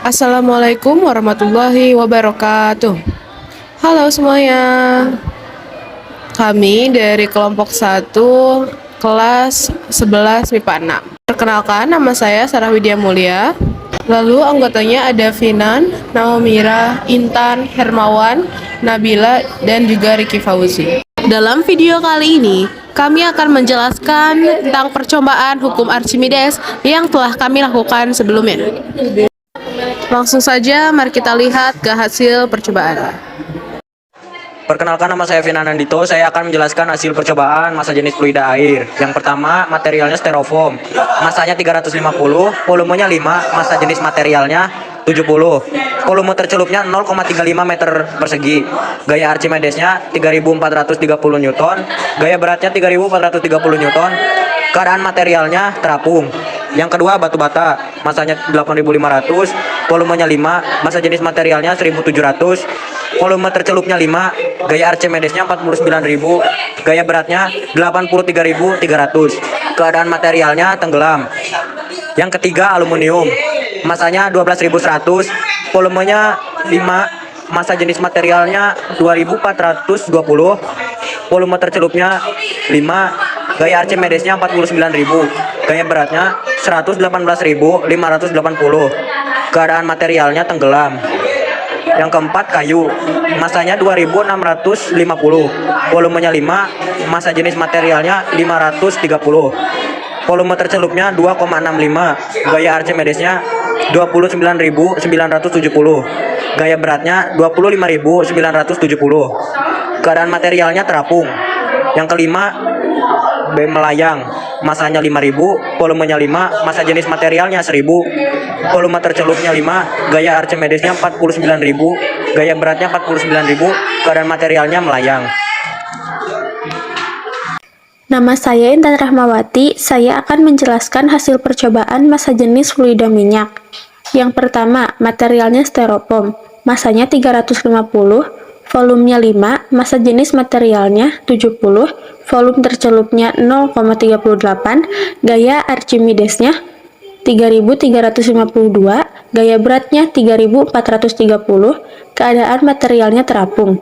Assalamualaikum warahmatullahi wabarakatuh. Halo semuanya. Kami dari kelompok 1 kelas 11 MIPA 6. Perkenalkan, nama saya Sarah Widya Mulia. Lalu anggotanya ada Finan, Naomira, Intan, Hermawan, Nabila, dan juga Ricky Fauzi. Dalam video kali ini, kami akan menjelaskan tentang percobaan hukum Archimedes yang telah kami lakukan sebelumnya. Langsung saja, mari kita lihat ke hasil percobaan. Perkenalkan, nama saya Finan Andito. Saya akan menjelaskan hasil percobaan massa jenis fluida air. Yang pertama, materialnya styrofoam. Masanya 350, volumenya 5, massa jenis materialnya 70. Volume tercelupnya 0,35 meter persegi. Gaya Archimedesnya 3430 Newton. Gaya beratnya 3430 Newton. Keadaan materialnya terapung. Yang kedua, batu bata. Masanya 8500, volumenya 5, massa jenis materialnya 1700. Volume tercelupnya 5, gaya Archimedesnya 49.000, gaya beratnya 83.300. Keadaan materialnya tenggelam. Yang ketiga, aluminium. Masanya 12.100, volumenya 5, massa jenis materialnya 2420, volume tercelupnya 5, gaya Archimedesnya 49.000, gaya beratnya 118.580. Keadaan materialnya tenggelam. Yang keempat, kayu. Masanya 2650, volumenya 5, massa jenis materialnya 530, volume tercelupnya 2,65, gaya Archimedesnya 29.970, gaya beratnya 25.970. Keadaan materialnya terapung. Yang kelima, bem melayang. Masanya 5.000, volumenya 5, massa jenis materialnya 1.000, volume tercelupnya 5, gaya Archimedesnya 49.000, gaya beratnya 49.000, keadaan materialnya melayang. Nama saya Intan Rahmawati. Saya akan menjelaskan hasil percobaan massa jenis fluida minyak. Yang pertama, materialnya styrofoam. Masanya 350, volumenya 5, massa jenis materialnya 70, volume tercelupnya 0,38, gaya Archimedesnya 3352, gaya beratnya 3430, keadaan materialnya terapung.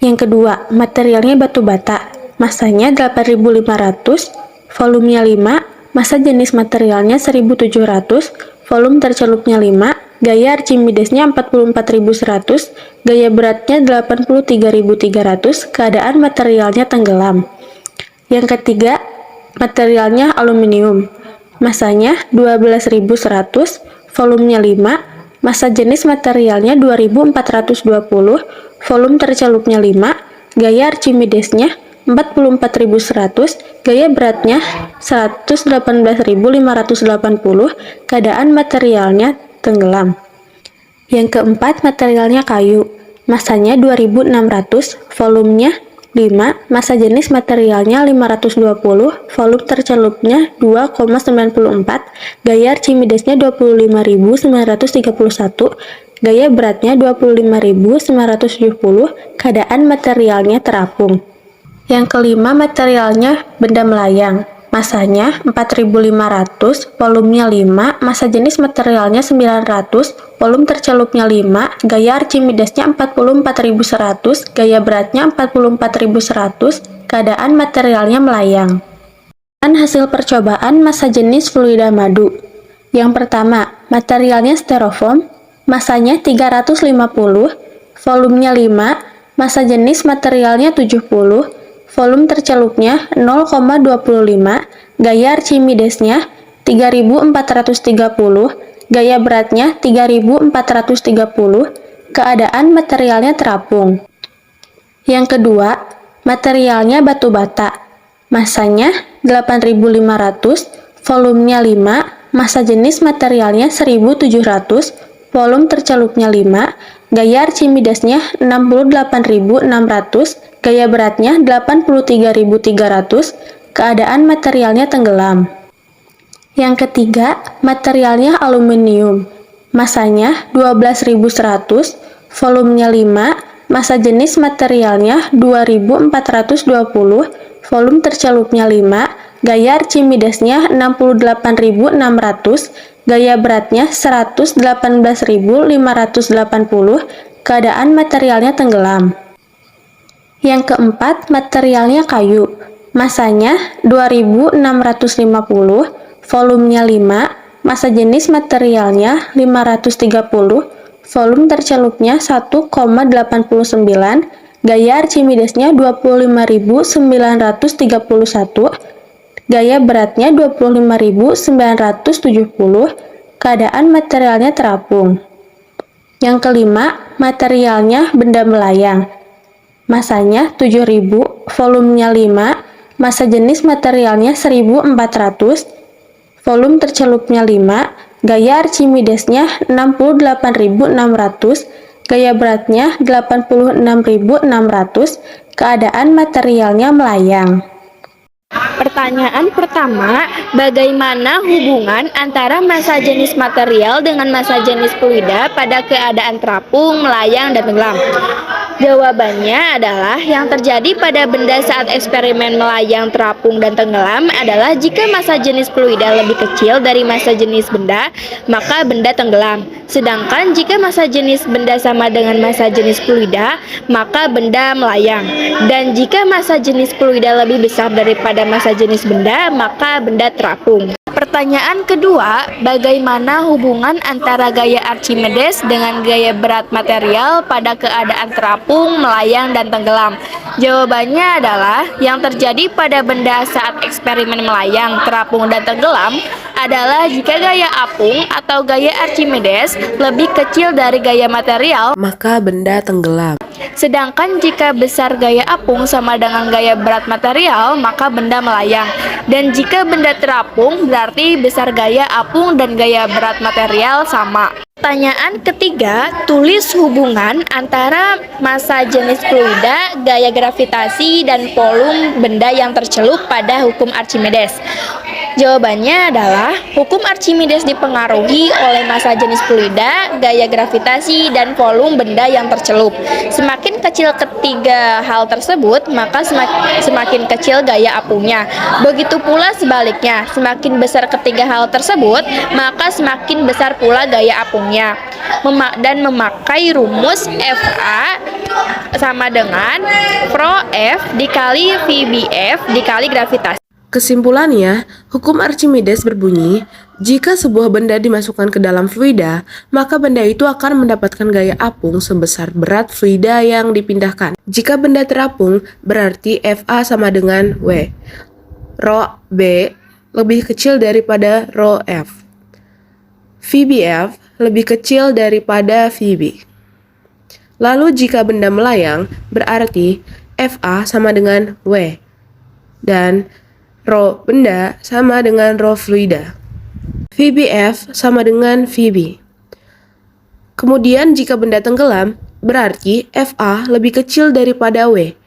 Yang kedua, materialnya batu bata. Masanya 8500, volumenya 5, massa jenis materialnya 1700, volume tercelupnya 5, gaya Archimedesnya 44100, gaya beratnya 83.300, keadaan materialnya tenggelam. Yang ketiga, materialnya aluminium. Masanya 12.100, volumenya 5, massa jenis materialnya 2420, volume tercelupnya 5, gaya Archimedesnya 44.100, gaya beratnya 118.580, keadaan materialnya tenggelam. Yang keempat, materialnya kayu. Masanya 2600, volumenya 5, massa jenis materialnya 520, volume tercelupnya 2,94, gaya Archimedesnya 25.931, gaya beratnya 25.970, keadaan materialnya terapung. Yang kelima, materialnya benda melayang. Masanya 4.500, volumenya 5, massa jenis materialnya 900, volume tercelupnya 5, gaya Archimedesnya 44.100, gaya beratnya 44.100, keadaan materialnya melayang. Dan hasil percobaan massa jenis fluida madu. Yang pertama, materialnya styrofoam, massanya 350, volumenya 5, massa jenis materialnya 70, volume tercelupnya 0,25, gaya Archimedesnya 3430, gaya beratnya 3430, keadaan materialnya terapung. Yang kedua, materialnya batu bata. Masanya 8500, volumenya 5, massa jenis materialnya 1700, volume tercelupnya 5, gaya Archimedesnya 68.600, gaya beratnya 83.300, keadaan materialnya tenggelam. Yang ketiga, materialnya aluminium. Masanya 12.100, volumenya 5, massa jenis materialnya 2420, volume tercelupnya 5, gaya Archimedesnya 68.600, Gaya beratnya 118.580, keadaan materialnya tenggelam. Yang keempat, materialnya kayu. Masanya 2650, volumenya 5, massa jenis materialnya 530, volume tercelupnya 1,89, gaya Archimedesnya 25.931, gaya beratnya 25.970, keadaan materialnya terapung. Yang kelima, materialnya benda melayang. Masanya 7000, volumenya 5, massa jenis materialnya 1400, volume tercelupnya 5, gaya Archimedesnya 68.600, gaya beratnya 86.600, keadaan materialnya melayang. Pertanyaan pertama, bagaimana hubungan antara massa jenis material dengan massa jenis fluida pada keadaan terapung, melayang, dan tenggelam? Jawabannya adalah yang terjadi pada benda saat eksperimen melayang, terapung, dan tenggelam adalah jika massa jenis fluida lebih kecil dari massa jenis benda, maka benda tenggelam. Sedangkan jika massa jenis benda sama dengan massa jenis fluida, maka benda melayang. Dan jika massa jenis fluida lebih besar daripada massa jenis benda, maka benda terapung. Pertanyaan kedua, bagaimana hubungan antara gaya Archimedes dengan gaya berat material pada keadaan terapung, melayang, dan tenggelam? Jawabannya adalah yang terjadi pada benda saat eksperimen melayang, terapung, dan tenggelam adalah jika gaya apung atau gaya Archimedes lebih kecil dari gaya material, Maka benda tenggelam. sedangkan jika besar gaya apung sama dengan gaya berat material, maka benda melayang. Dan jika benda terapung, berarti besar gaya apung dan gaya berat material sama. Pertanyaan ketiga, tulis hubungan antara massa jenis fluida, gaya gravitasi, dan volume benda yang tercelup pada hukum Archimedes. Jawabannya adalah hukum Archimedes dipengaruhi oleh massa jenis fluida, gaya gravitasi, dan volume benda yang tercelup. Semakin kecil ketiga hal tersebut, maka semakin kecil gaya apungnya. Begitu pula sebaliknya, semakin besar ketiga hal tersebut, maka semakin besar pula gaya apungnya. Dan memakai rumus FA sama dengan Rho F dikali VBF dikali gravitasi. Kesimpulannya, hukum Archimedes berbunyi, jika sebuah benda dimasukkan ke dalam fluida, maka benda itu akan mendapatkan gaya apung sebesar berat fluida yang dipindahkan. Jika benda terapung, berarti Fa sama dengan W. Rho B lebih kecil daripada Rho F. VBF lebih kecil daripada VB. Lalu jika benda melayang, berarti Fa sama dengan W. Dan Rho benda sama dengan Rho fluida. VBF sama dengan VB. Kemudian jika benda tenggelam, berarti Fa lebih kecil daripada W.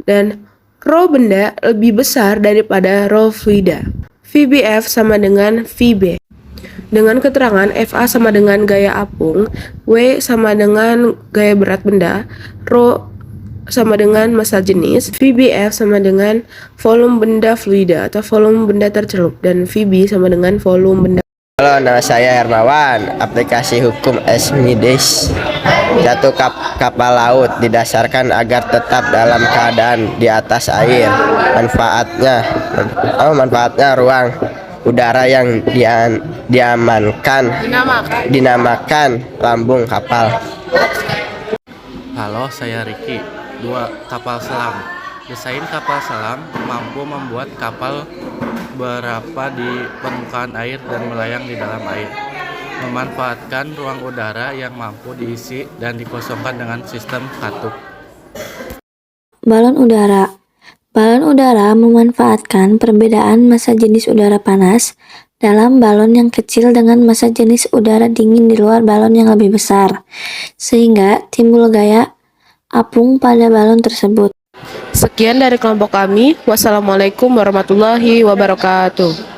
Dan Rho benda lebih besar daripada Rho fluida. VBF sama dengan VB. Dengan keterangan Fa sama dengan gaya apung, W sama dengan gaya berat benda, Rho sama dengan massa jenis, VBF sama dengan volume benda fluida atau volume benda tercelup, dan VB sama dengan volume benda. Halo, nama saya Hermawan. Aplikasi hukum Archimedes. Satu kapal laut didasarkan agar tetap dalam keadaan di atas air. Manfaatnya ruang udara yang dinamakan lambung kapal. Halo, saya Ricky. 2. Kapal selam. Desain kapal selam mampu membuat kapal berapa di permukaan air dan melayang di dalam air. Memanfaatkan ruang udara yang mampu diisi dan dikosongkan dengan sistem katup. Balon udara. Balon udara memanfaatkan perbedaan massa jenis udara panas dalam balon yang kecil dengan massa jenis udara dingin di luar balon yang lebih besar, sehingga timbul gaya apung pada balon tersebut. Sekian dari kelompok kami. Wassalamualaikum warahmatullahi wabarakatuh.